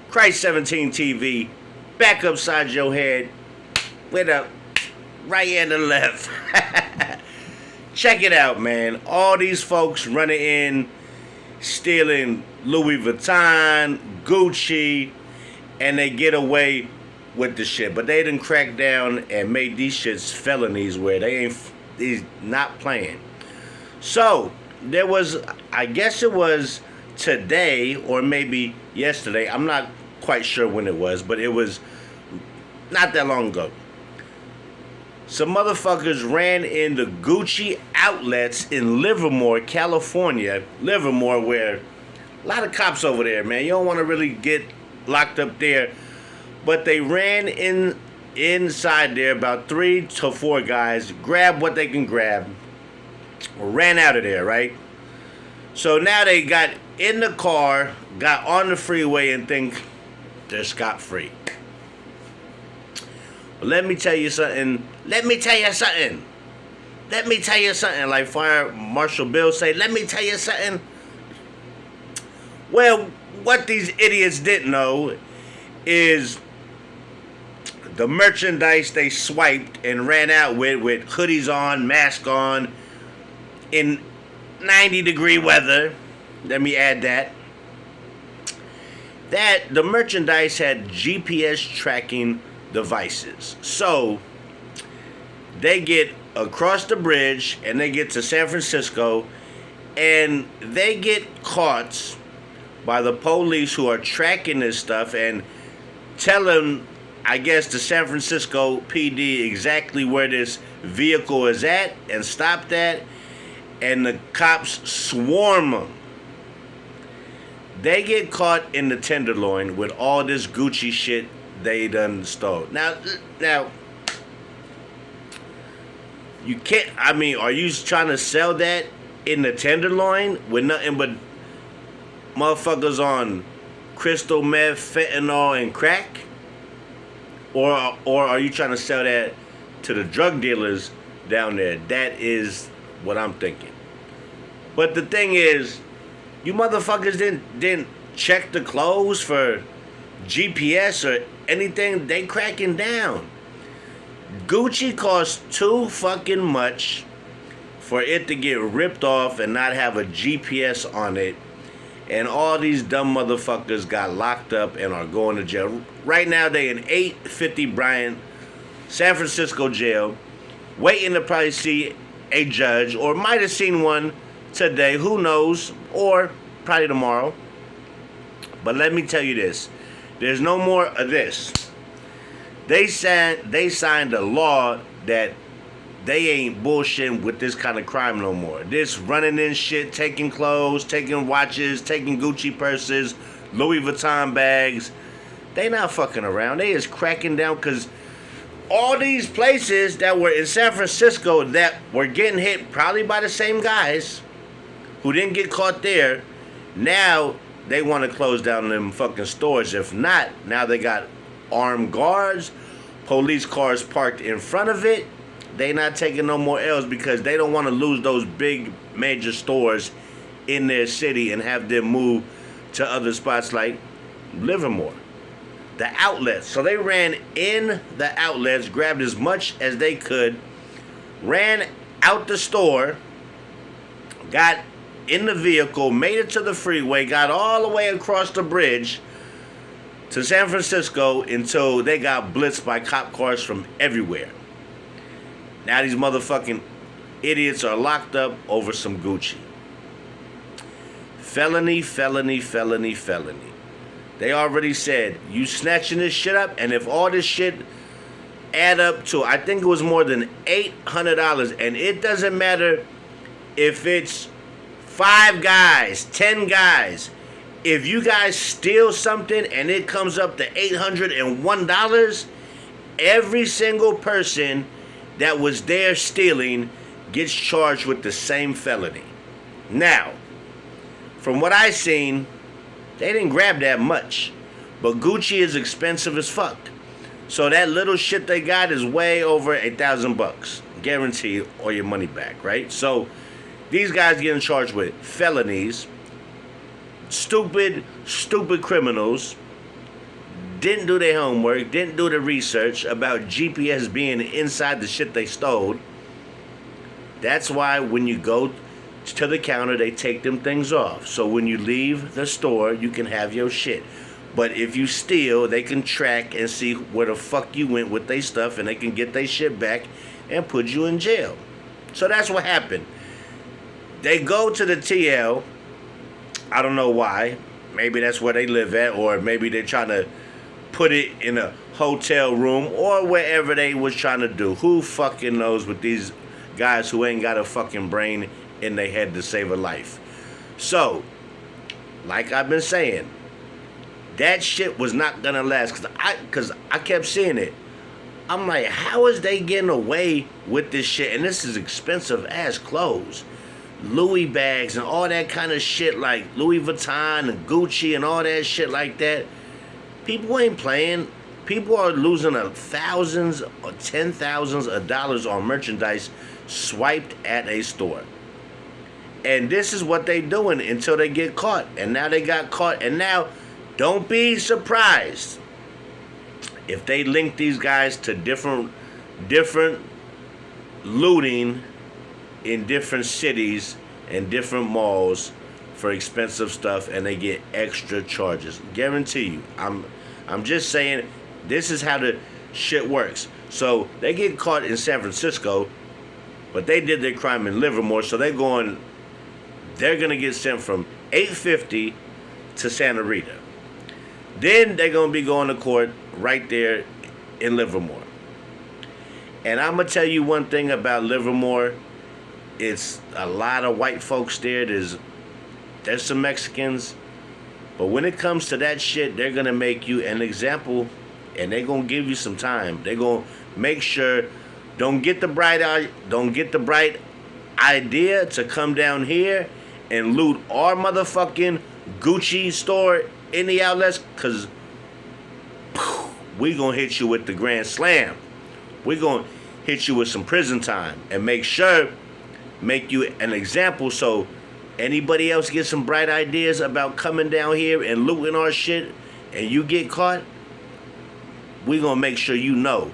Christ 17 TV, back upside your head, with a right and a left. Check it out, man. All these folks running in, stealing Louis Vuitton, Gucci, and they get away with the shit. But they done cracked down and made these shits felonies where he's not playing. So, there was, I guess it was today or maybe yesterday, I'm not quite sure when it was, but it was not that long ago. Some motherfuckers ran into Gucci outlets in Livermore, California. Livermore, where a lot of cops over there, man. You don't want to really get locked up there. But they ran inside there, about 3 to 4 guys, grabbed what they can grab, ran out of there, right? So now they got in the car, got on the freeway, and think they're scot-free. Well, let me tell you something. Like Fire Marshal Bill say, let me tell you something. Well, what these idiots didn't know is the merchandise they swiped and ran out with hoodies on, mask on, in 90-degree weather. Let me add that the merchandise had GPS tracking devices. So they get across the bridge and they get to San Francisco and they get caught by the police who are tracking this stuff and telling, I guess, the San Francisco PD exactly where this vehicle is at and stop that, and the cops swarm them. They get caught in the Tenderloin with all this Gucci shit they done stole. Now, you can't, I mean, are you trying to sell that in the Tenderloin with nothing but motherfuckers on crystal meth, fentanyl, and crack? Or are you trying to sell that to the drug dealers down there? That is what I'm thinking. But the thing is, you motherfuckers didn't check the clothes for GPS or anything. They cracking down. Gucci costs too fucking much for it to get ripped off and not have a GPS on it. And all these dumb motherfuckers got locked up and are going to jail. Right now they in 850 Bryant, San Francisco jail, waiting to probably see a judge, or might have seen one today, who knows, or probably tomorrow. But let me tell you this, there's no more of this. They signed a law that they ain't bullshitting with this kind of crime no more. This running in shit, taking clothes, taking watches, taking Gucci purses, Louis Vuitton bags. They not fucking around. They is cracking down, because all these places that were in San Francisco that were getting hit probably by the same guys who didn't get caught there, now they want to close down them fucking stores. If not, now they got armed guards, police cars parked in front of it. They not taking no more L's because they don't want to lose those big major stores in their city and have them move to other spots like Livermore. The outlets. So they ran in the outlets, grabbed as much as they could, ran out the store, got in the vehicle, made it to the freeway, got all the way across the bridge to San Francisco until they got blitzed by cop cars from everywhere. Now these motherfucking idiots are locked up over some Gucci. Felony, felony, felony, felony. They already said, you snatching this shit up, and if all this shit add up to, I think it was more than $800, and it doesn't matter if it's 5 guys, 10 guys. If you guys steal something and it comes up to $801, every single person that was there stealing gets charged with the same felony. Now, from what I seen, they didn't grab that much, but Gucci is expensive as fuck. So that little shit they got is way over $1,000, guaranteed, or your money back, right? So these guys getting charged with felonies, stupid criminals, didn't do their homework, didn't do the research about GPS being inside the shit they stole. That's why when you go to the counter, they take them things off. So when you leave the store, you can have your shit. But if you steal, they can track and see where the fuck you went with their stuff, and they can get their shit back and put you in jail. So that's what happened. They go to the TL. I don't know why. Maybe that's where they live at, or maybe they're trying to put it in a hotel room or wherever they was trying to do. Who fucking knows with these guys who ain't got a fucking brain in their head to save a life. So, like I've been saying, that shit was not gonna last, cause I kept seeing it. I'm like, how is they getting away with this shit? And this is expensive ass clothes. Louis bags and all that kind of shit, like Louis Vuitton and Gucci and all that shit like that. People ain't playing. People are losing thousands or $10,000s of dollars on merchandise swiped at a store. And this is what they doing until they get caught. And now they got caught. And now, don't be surprised if they link these guys to different looting in different cities and different malls for expensive stuff, and they get extra charges. Guarantee you. I'm just saying, this is how the shit works. So they get caught in San Francisco, but they did their crime in Livermore, so they're gonna get sent from 850 to Santa Rita. Then they're gonna be going to court right there in Livermore. And I'm gonna tell you one thing about Livermore. It's a lot of white folks there. There's some Mexicans. But when it comes to that shit, they're gonna make you an example, and they're gonna give you some time. They're gonna make sure don't get the bright idea to come down here and loot our motherfucking Gucci store in the outlets, cause we gonna hit you with the grand slam. We gonna hit you with some prison time and make you an example, so anybody else get some bright ideas about coming down here and looting our shit and you get caught, we gonna make sure you know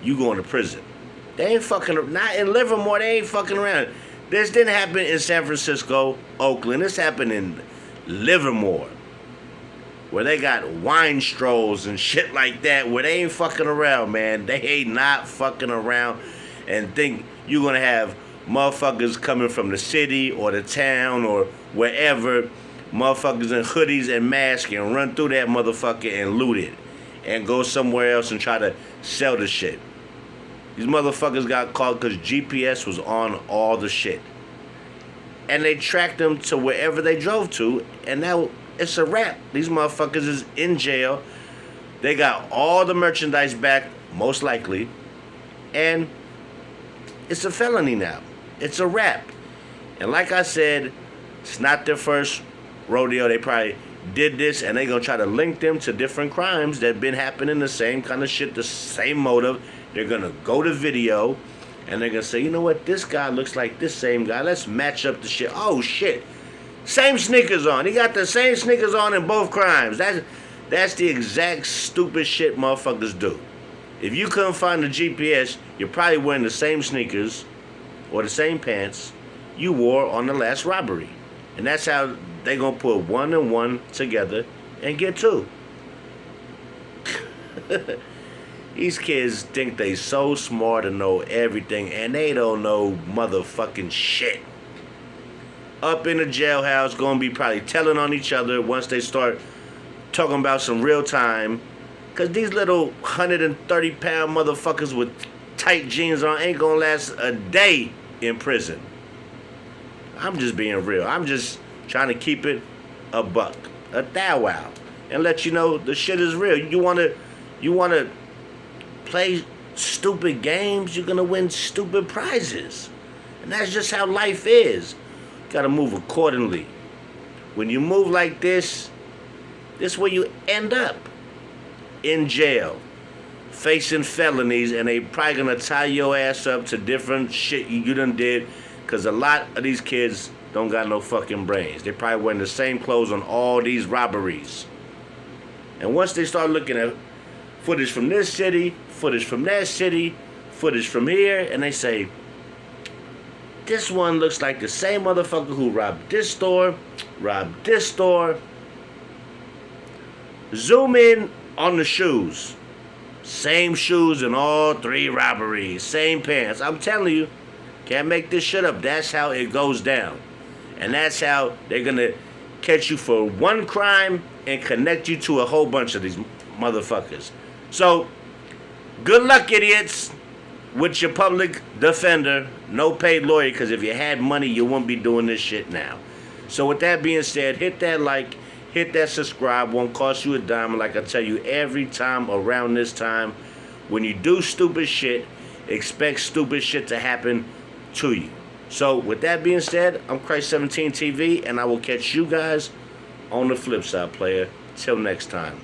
you going to prison. They ain't fucking, not in Livermore, they ain't fucking around. This didn't happen in San Francisco, Oakland. This happened in Livermore, where they got wine strolls and shit like that, where they ain't fucking around, man. They ain't not fucking around and think you're gonna have motherfuckers coming from the city or the town or wherever, motherfuckers in hoodies and masks, and run through that motherfucker and loot it and go somewhere else and try to sell the shit. These motherfuckers got caught because GPS was on all the shit. And they tracked them to wherever they drove to, and now it's a wrap. These motherfuckers is in jail. They got all the merchandise back, most likely, and it's a felony now. It's a wrap. And like I said, it's not their first rodeo. They probably did this, and they gonna try to link them to different crimes that been happening, the same kind of shit, the same motive. They're gonna go to video, and they're gonna say, you know what, this guy looks like this same guy. Let's match up the shit. Oh shit, same sneakers on. He got the same sneakers on in both crimes. That's the exact stupid shit motherfuckers do. If you couldn't find the GPS, you're probably wearing the same sneakers or the same pants you wore on the last robbery. And that's how they gonna put one and one together and get two. These kids think they so smart and know everything, and they don't know motherfucking shit. Up in the jailhouse, gonna be probably telling on each other once they start talking about some real time. Cause these little 130-pound motherfuckers with tight jeans on ain't gonna last a day in prison. I'm just being real. I'm just trying to keep it a buck, a thou wow, and let you know the shit is real. You wanna play stupid games, you're gonna win stupid prizes. And that's just how life is. You gotta move accordingly. When you move like this is where you end up. In jail, facing felonies, and they probably gonna tie your ass up to different shit you done did, cause a lot of these kids don't got no fucking brains. They probably wearing the same clothes on all these robberies. And once they start looking at footage from this city, footage from that city, footage from here, and they say, this one looks like the same motherfucker who robbed this store, robbed this store. Zoom in on the shoes. Same shoes in all 3 robberies. Same pants. I'm telling you, can't make this shit up. That's how it goes down. And that's how they're going to catch you for one crime and connect you to a whole bunch of these motherfuckers. So, good luck, idiots, with your public defender. No paid lawyer, because if you had money, you wouldn't be doing this shit now. So with that being said, hit that like, hit that subscribe. Won't cost you a dime. Like I tell you every time around this time, when you do stupid shit, expect stupid shit to happen to you. So with that being said, I'm Christ17 TV, and I will catch you guys on the flip side, player. Till next time.